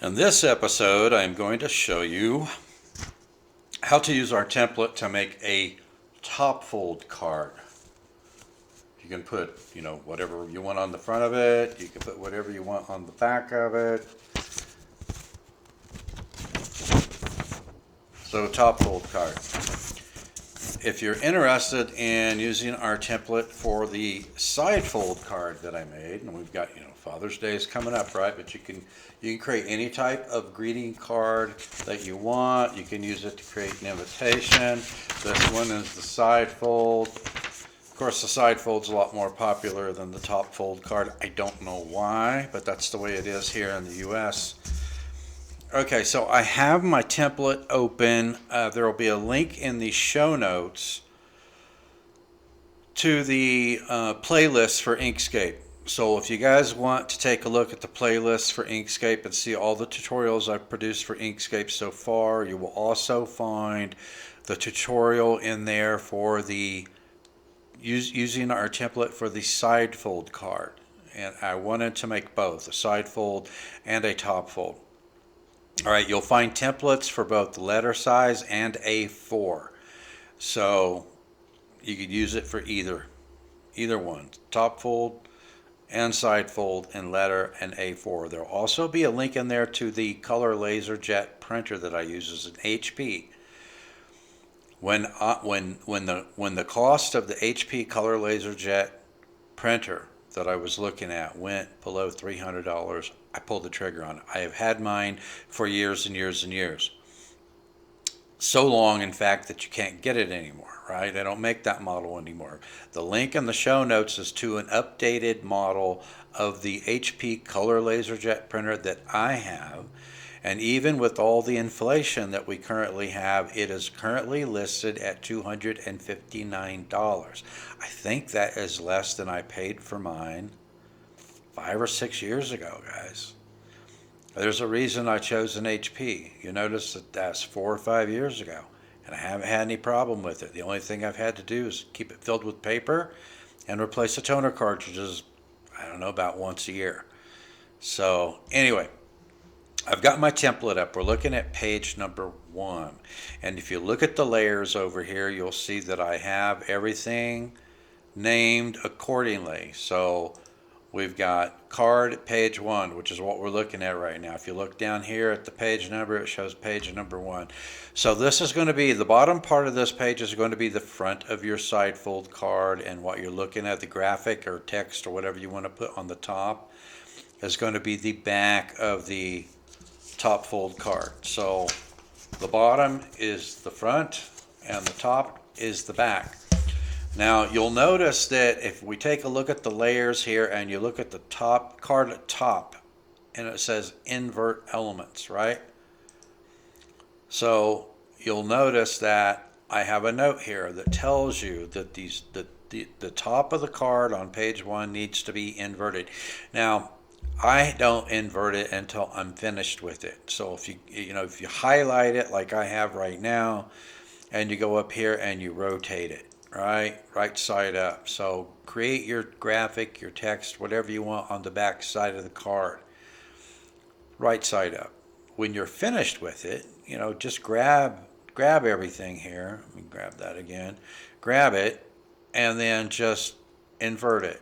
In this episode, I'm going to show you how to use our template to make a top fold card. You can put, whatever you want on the front of it. You can put whatever you want on the back of it. So top fold card. If you're interested in using our template for the side fold card that I made, and we've got, Father's Day is coming up, right? But you can create any type of greeting card that you want. You can use it to create an invitation. This one is the side fold. Of course, the side fold's a lot more popular than the top fold card. I don't know why, but that's the way it is here in the US. Okay, so I have my template open. There will be a link in the show notes to the playlist for Inkscape. So if you guys want to take a look at the playlist for Inkscape and see all the tutorials I've produced for Inkscape so far, you will also find the tutorial in there for the using our template for the side fold card. And I wanted to make both, a side fold and a top fold. All right, you'll find templates for both the letter size and A4. So you could use it for either one, top fold and side fold and letter and A4. There'll also be a link in there to the color laser jet printer that I use as an HP. When the cost of the HP color laser jet printer that I was looking at went below $300, I pulled the trigger on it. I have had mine for years and years and years. So long, in fact, that you can't get it anymore, right? They don't make that model anymore. The link in the show notes is to an updated model of the HP color laser jet printer that I have. And even with all the inflation that we currently have, it is currently listed at $259. I think that is less than I paid for mine 5 or 6 years ago, guys. There's a reason I chose an HP. You notice that that's 4 or 5 years ago, and I haven't had any problem with it. The only thing I've had to do is keep it filled with paper and replace the toner cartridges, I don't know, about once a year. So anyway, I've got my template up. We're looking at page number 1. And if you look at the layers over here, you'll see that I have everything named accordingly. So we've got card page 1, which is what we're looking at right now. If you look down here at the page number, it shows page number 1. So this is going to be, the bottom part of this page is going to be the front of your side fold card, and what you're looking at, the graphic or text or whatever you want to put on the top, is going to be the back of the top fold card. So the bottom is the front and the top is the back. Now you'll notice that if we take a look at the layers here and you look at the top card at top, and it says invert elements, right? So you'll notice that I have a note here that tells you that the top of the card on page 1 needs to be inverted. Now I don't invert it until I'm finished with it. So if you highlight it like I have right now, and you go up here and you rotate it, right side up. So create your graphic, your text, whatever you want on the back side of the card, right side up. When you're finished with it, just grab everything here. Let me grab that again. Grab it and then just invert it,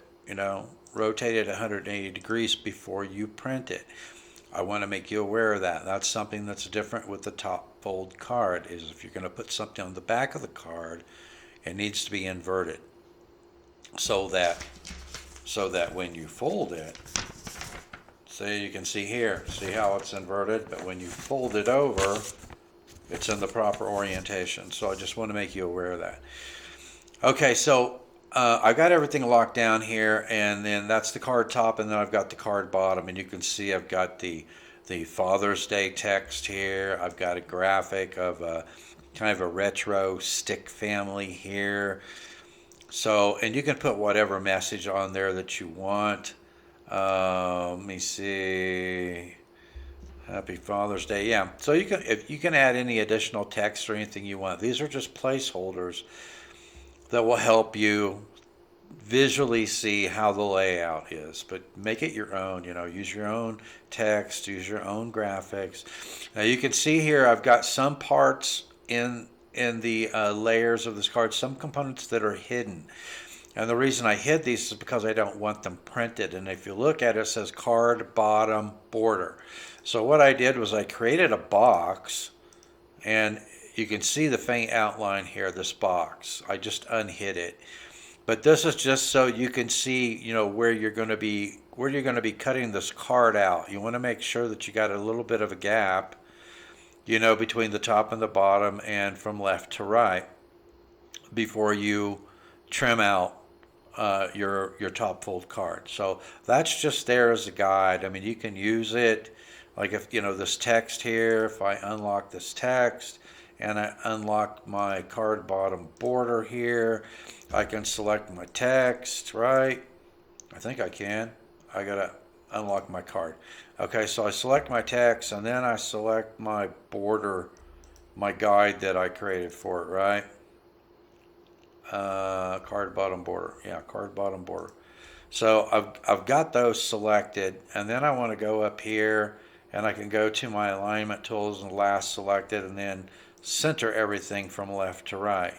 rotate it 180 degrees before you print it. I want to make you aware of that. That's something that's different with the top fold card, is if you're going to put something on the back of the card, it needs to be inverted so that when you fold it, see, you can see here, see how it's inverted, but when you fold it over, it's in the proper orientation. So I just want to make you aware of that. Okay, so I've got everything locked down here, and then that's the card top, and then I've got the card bottom, and you can see I've got the Father's Day text here. I've got a graphic of a kind of a retro stick family here. So, and you can put whatever message on there that you want. Let me see. Happy Father's Day. Yeah. So you can add any additional text or anything you want. These are just placeholders that will help you visually see how the layout is, but make it your own. Use your own text, use your own graphics. Now you can see here I've got some parts in the layers of this card, some components that are hidden. And the reason I hid these is because I don't want them printed. And if you look at it, it says card bottom border. So what I did was I created a box, and you can see the faint outline here, this box. I just unhid it. But this is just so you can see, where you're going to be cutting this card out. You want to make sure that you got a little bit of a gap, between the top and the bottom and from left to right before you trim out your top fold card. So that's just there as a guide. I mean, you can use it like if this text here. If I unlock this text and I unlock my card bottom border here, I can select my text, right? I think I can. I gotta unlock my card. Okay, so I select my text and then I select my border, my guide that I created for it, right? Card bottom border. Yeah, card bottom border. So I've got those selected, and then I want to go up here and I can go to my alignment tools and last selected, and then center everything from left to right.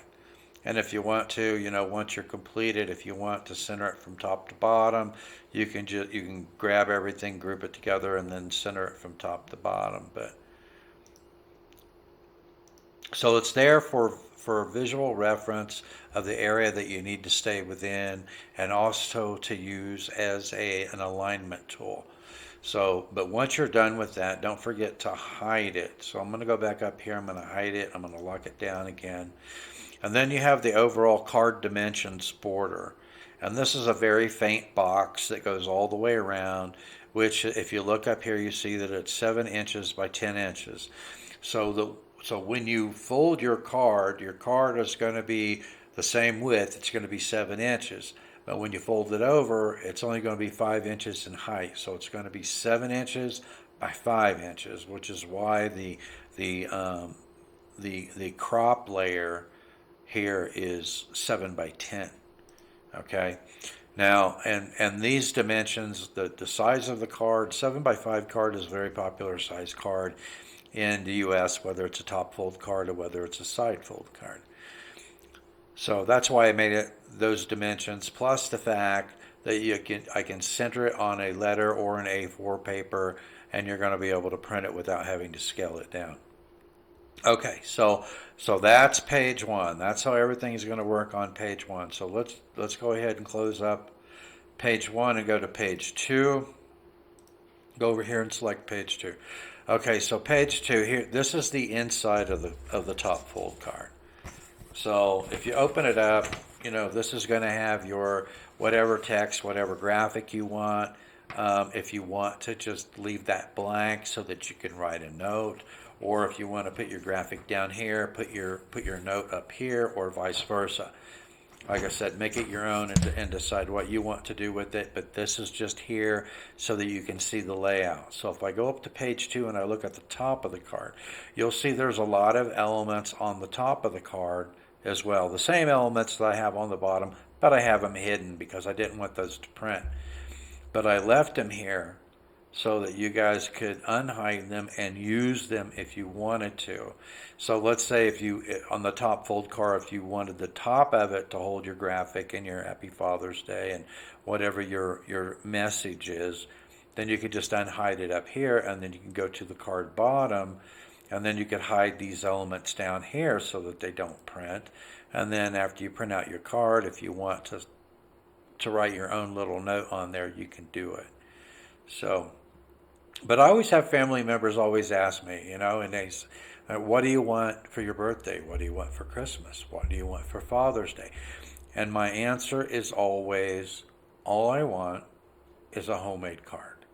And if you want to, once you're completed, if you want to center it from top to bottom, you can grab everything, group it together, and then center it from top to bottom. But so it's there for visual reference of the area that you need to stay within, and also to use as an alignment tool. So, but once you're done with that, don't forget to hide it. So I'm going to go back up here. I'm going to hide it. I'm going to lock it down again. And then you have the overall card dimensions border. And this is a very faint box that goes all the way around, which if you look up here, you see that it's 7 inches by 10 inches. So when you fold your card is going to be the same width. It's going to be 7 inches. But when you fold it over, it's only going to be 5 inches in height. So it's going to be 7 inches by 5 inches, which is why the crop layer here is 7 by 10. Okay. Now, and these dimensions, the size of the card, 7 by 5 card is a very popular size card in the US, whether it's a top fold card or whether it's a side fold card. So that's why I made it those dimensions, plus the fact that I can center it on a letter or an A4 paper, and you're going to be able to print it without having to scale it down. Okay, so that's page 1. That's how everything is going to work on page 1. So let's go ahead and close up page 1 and go to page 2. Go over here and select page 2. Okay, so page 2 here. This is the inside of the top fold card. So if you open it up, this is going to have your whatever text, whatever graphic you want. If you want to just leave that blank so that you can write a note, or if you want to put your graphic down here, put your note up here, or vice versa. Like I said, make it your own and decide what you want to do with it. But this is just here so that you can see the layout. So if I go up to page 2 and I look at the top of the card, you'll see there's a lot of elements on the top of the card as well. The same elements that I have on the bottom, but I have them hidden because I didn't want those to print. But I left them here so that you guys could unhide them and use them if you wanted to. So let's say if you, on the top fold card, if you wanted the top of it to hold your graphic and your Happy Father's Day and whatever your message is, then you could just unhide it up here, and then you can go to the card bottom, and then you could hide these elements down here so that they don't print. And then after you print out your card, if you want to write your own little note on there, you can do it. So, but I always have family members always ask me, and they say, what do you want for your birthday? What do you want for Christmas? What do you want for Father's Day? And my answer is always, all I want is a homemade card.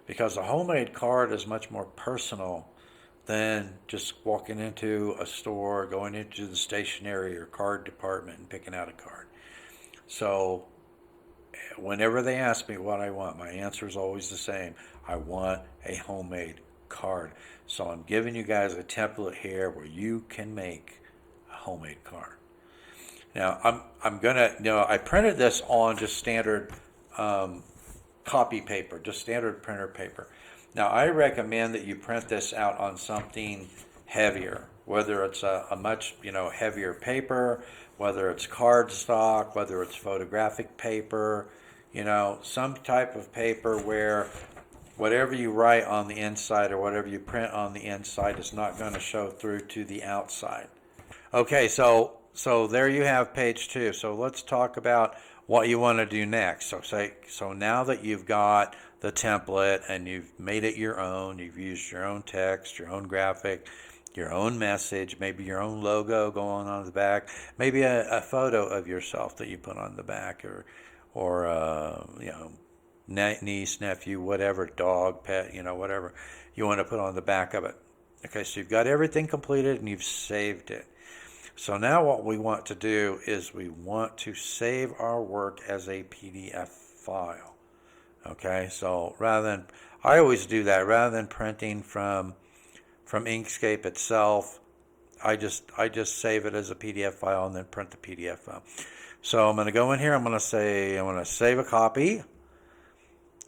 Because a homemade card is much more personal than just walking into a store, going into the stationery or card department and picking out a card. So whenever they ask me what I want, my answer is always the same. I want a homemade card. So I'm giving you guys a template here where you can make a homemade card. Now I'm gonna, I printed this on just standard copy paper, just standard printer paper. Now I recommend that you print this out on something heavier, whether it's a much heavier paper, whether it's cardstock, whether it's photographic paper, some type of paper where whatever you write on the inside or whatever you print on the inside is not going to show through to the outside. Okay, so there you have page 2. So let's talk about what you want to do next. So now that you've got the template and you've made it your own, you've used your own text, your own graphic, your own message, maybe your own logo going on the back, maybe a photo of yourself that you put on the back, or niece, nephew, whatever, dog, pet, whatever you want to put on the back of it. Okay, so you've got everything completed and you've saved it. So now what we want to do is we want to save our work as a PDF file. Okay, so I always do that, rather than printing from Inkscape itself, I just save it as a PDF file and then print the PDF file. So I'm going to go in here, I'm going to save a copy,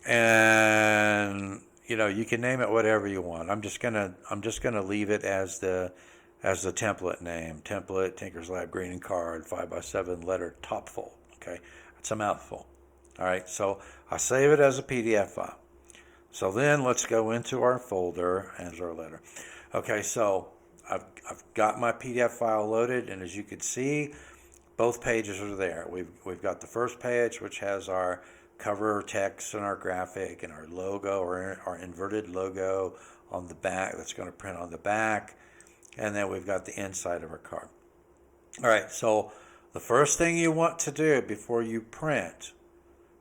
and you can name it whatever you want. I'm just gonna leave it as the template name. Template TinkerzLab greeting card 5x7 letter top fold. Okay, it's a mouthful. All right, so I save it as a PDF file. So then let's go into our folder as our letter. Okay, so I've got my PDF file loaded, and as you can see, both pages are there. We've got the first page, which has our cover text and our graphic and our logo, or our inverted logo on the back that's going to print on the back, and then we've got the inside of our card. All right, so the first thing you want to do before you print,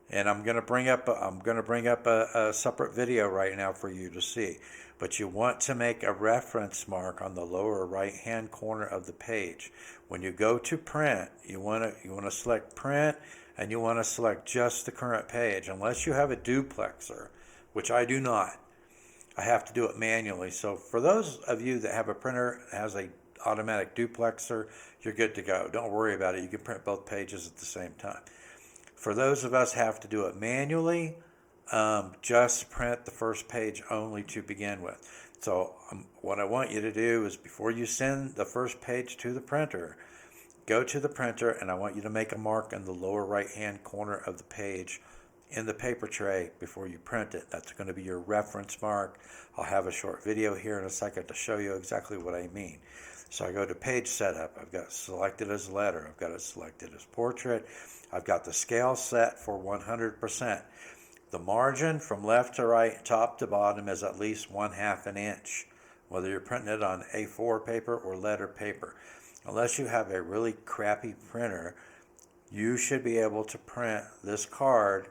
and I'm going to bring up a separate video right now for you to see, but you want to make a reference mark on the lower right hand corner of the page. When you go to print, you want to select print, and you want to select just the current page, unless you have a duplexer, which I do not. I have to do it manually. So for those of you that have a printer that has a automatic duplexer, you're good to go. Don't worry about it. You can print both pages at the same time. For those of us who have to do it manually, just print the first page only to begin with. So what I want you to do is, before you send the first page to the printer, go to the printer, and I want you to make a mark in the lower right hand corner of the page in the paper tray before you print it. That's going to be your reference mark. I'll have a short video here in a second to show you exactly what I mean. So I go to page setup. I've got it selected as letter. I've got it selected as portrait. I've got the scale set for 100%. The margin from left to right, top to bottom, is at least 1/2 an inch, whether you're printing it on A4 paper or letter paper. Unless you have a really crappy printer, you should be able to print this card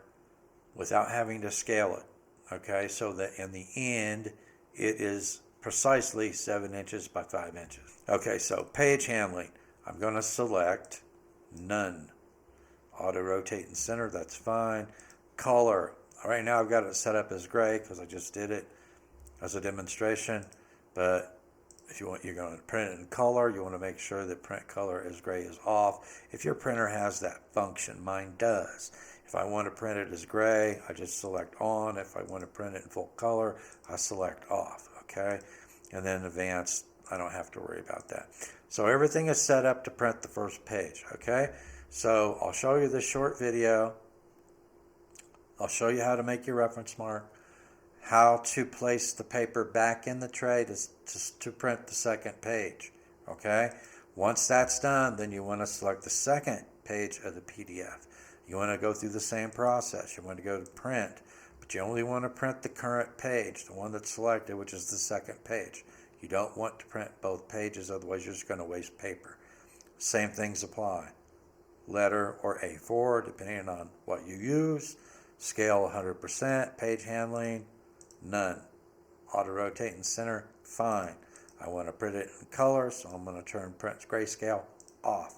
without having to scale it. Okay, so that in the end, it is precisely 7 inches by 5 inches. Okay, so page handling, I'm going to select none. Auto rotate and center, that's fine. Color, right now I've got it set up as gray because I just did it as a demonstration, but if you're going to print it in color, you want to make sure that print color as gray is off. If your printer has that function, mine does. If I want to print it as gray, I just select on. If I want to print it in full color, I select off, okay? And then advanced, I don't have to worry about that. So everything is set up to print the first page, okay? So I'll show you this short video. I'll show you how to make your reference mark, how to place the paper back in the tray to print the second page, okay? Once that's done, then you want to select the second page of the PDF. You want to go through the same process. You want to go to print, but you only want to print the current page, the one that's selected, which is the second page. You don't want to print both pages, otherwise you're just going to waste paper. Same things apply. Letter or A4, depending on what you use. Scale 100%, page handling, none. Auto rotate and center, fine. I want to print it in color, so I'm going to turn print grayscale off.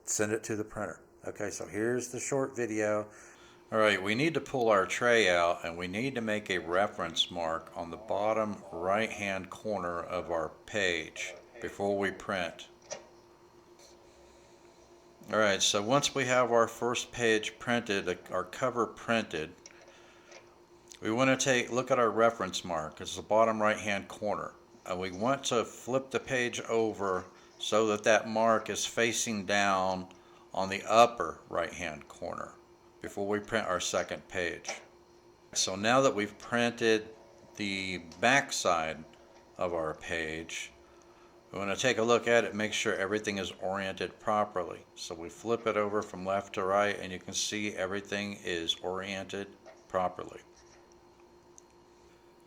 Send it to the printer. Okay, so here's the short video. All right, we need to pull our tray out, and we need to make a reference mark on the bottom right-hand corner of our page before we print. All right, so once we have our first page printed, our cover printed, we want to look at our reference mark. It's the bottom right hand corner. And we want to flip the page over so that that mark is facing down on the upper right hand corner before we print our second page. So now that we've printed the back side of our page, we want to take a look at it, make sure everything is oriented properly. So we flip it over from left to right and you can see everything is oriented properly.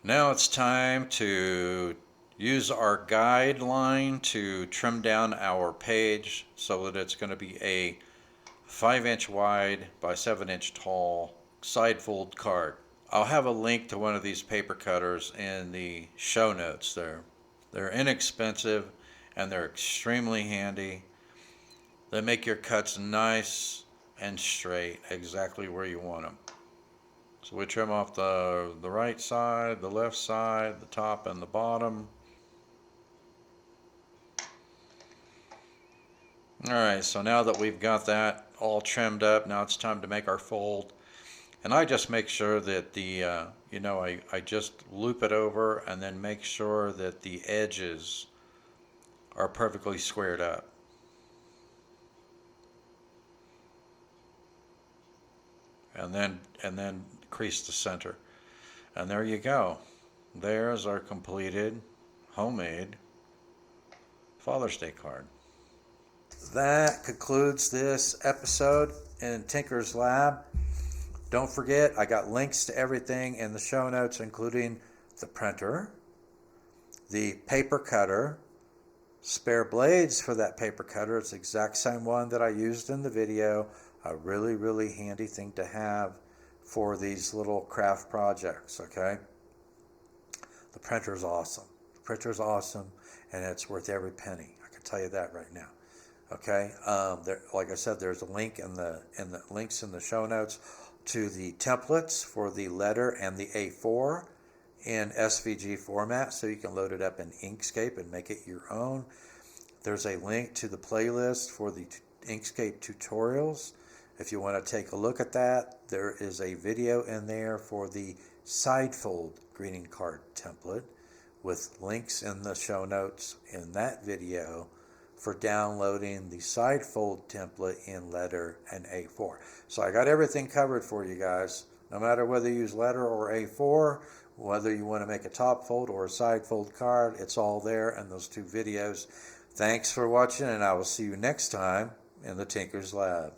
Now it's time to use our guideline to trim down our page so that it's going to be a 5-inch wide by 7-inch tall side fold card. I'll have a link to one of these paper cutters in the show notes there. They're inexpensive and they're extremely handy. They make your cuts nice and straight, exactly where you want them. So we trim off the right side, the left side, the top and the bottom. Alright, so now that we've got that all trimmed up, now it's time to make our fold. And I just make sure that I just loop it over and then make sure that the edges are perfectly squared up. And then crease the center. And there you go. There's our completed homemade Father's Day card. That concludes this episode in TinkerzLab. Don't forget, I got links to everything in the show notes, including the printer, the paper cutter, spare blades for that paper cutter. It's the exact same one that I used in the video. A really, really handy thing to have for these little craft projects, okay? The printer's awesome. The printer's awesome, and it's worth every penny. I can tell you that right now. Okay, like I said, there's a link in the links in the show notes to the templates for the letter and the A4 in SVG format, so you can load it up in Inkscape and make it your own. There's a link to the playlist for the Inkscape tutorials. If you want to take a look at that, there is a video in there for the side fold greeting card template with links in the show notes in that video for downloading the side fold template in letter and A4. So I got everything covered for you guys. No matter whether you use letter or A4, whether you want to make a top fold or a side fold card, it's all there in those two videos. Thanks for watching, and I will see you next time in the Tinker's Lab.